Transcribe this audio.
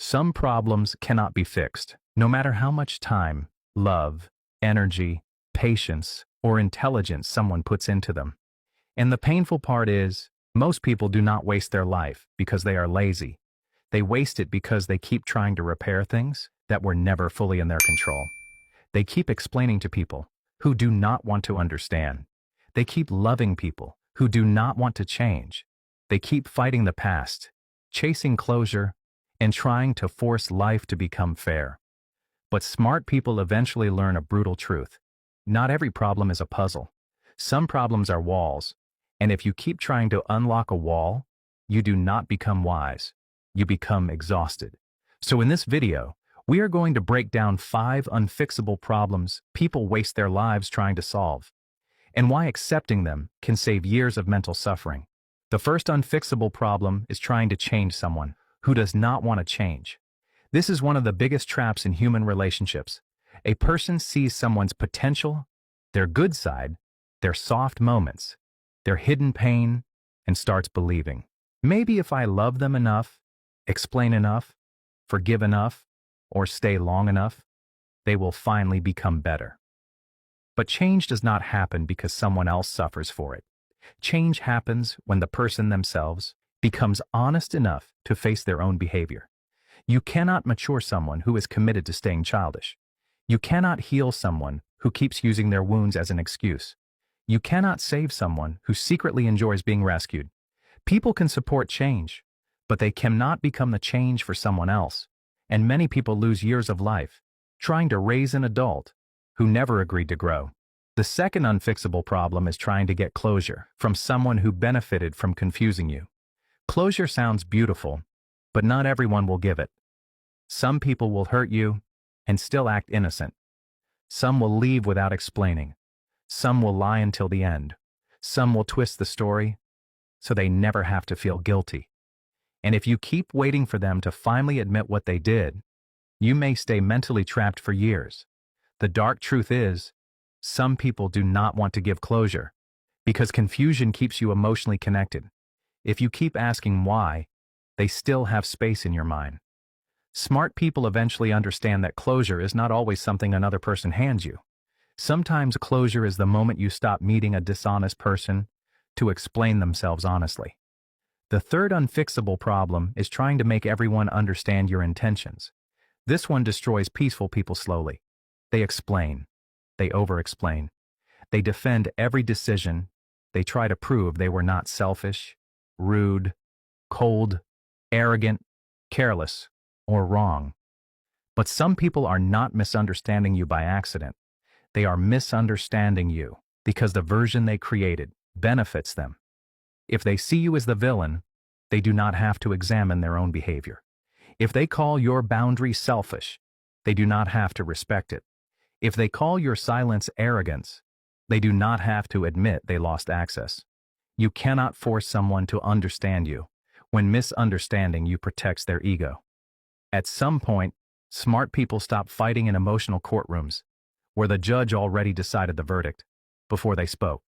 Some problems cannot be fixed, no matter how much time, love, energy, patience, or intelligence someone puts into them. And the painful part is, most people do not waste their life because they are lazy. They waste it because they keep trying to repair things that were never fully in their control. They keep explaining to people who do not want to understand. They keep loving people who do not want to change. They keep fighting the past, chasing closure, and trying to force life to become fair. But smart people eventually learn a brutal truth. Not every problem is a puzzle. Some problems are walls, and if you keep trying to unlock a wall, you do not become wise. You become exhausted. So in this video, we are going to break down 5 unfixable problems people waste their lives trying to solve, and why accepting them can save years of mental suffering. The first unfixable problem is trying to change someone who does not want to change. This is one of the biggest traps in human relationships. A person sees someone's potential, their good side, their soft moments, their hidden pain, and starts believing, maybe if I love them enough, explain enough, forgive enough, or stay long enough, they will finally become better. But change does not happen because someone else suffers for it. Change happens when the person themselves becomes honest enough to face their own behavior. You cannot mature someone who is committed to staying childish. You cannot heal someone who keeps using their wounds as an excuse. You cannot save someone who secretly enjoys being rescued. People can support change, but they cannot become the change for someone else. And many people lose years of life trying to raise an adult who never agreed to grow. The second unfixable problem is trying to get closure from someone who benefited from confusing you. Closure sounds beautiful, but not everyone will give it. Some people will hurt you and still act innocent. Some will leave without explaining. Some will lie until the end. Some will twist the story so they never have to feel guilty. And if you keep waiting for them to finally admit what they did, you may stay mentally trapped for years. The dark truth is, some people do not want to give closure because confusion keeps you emotionally connected. If you keep asking why, they still have space in your mind. Smart people eventually understand that closure is not always something another person hands you. Sometimes closure is the moment you stop meeting a dishonest person to explain themselves honestly. The third unfixable problem is trying to make everyone understand your intentions. This one destroys peaceful people slowly. They explain. They over-explain. They defend every decision. They try to prove they were not selfish, rude, cold, arrogant, careless, or wrong. But some people are not misunderstanding you by accident. They are misunderstanding you because the version they created benefits them. If they see you as the villain, they do not have to examine their own behavior. If they call your boundary selfish, they do not have to respect it. If they call your silence arrogance, they do not have to admit they lost access. You cannot force someone to understand you when misunderstanding you protects their ego. At some point, smart people stop fighting in emotional courtrooms where the judge already decided the verdict before they spoke.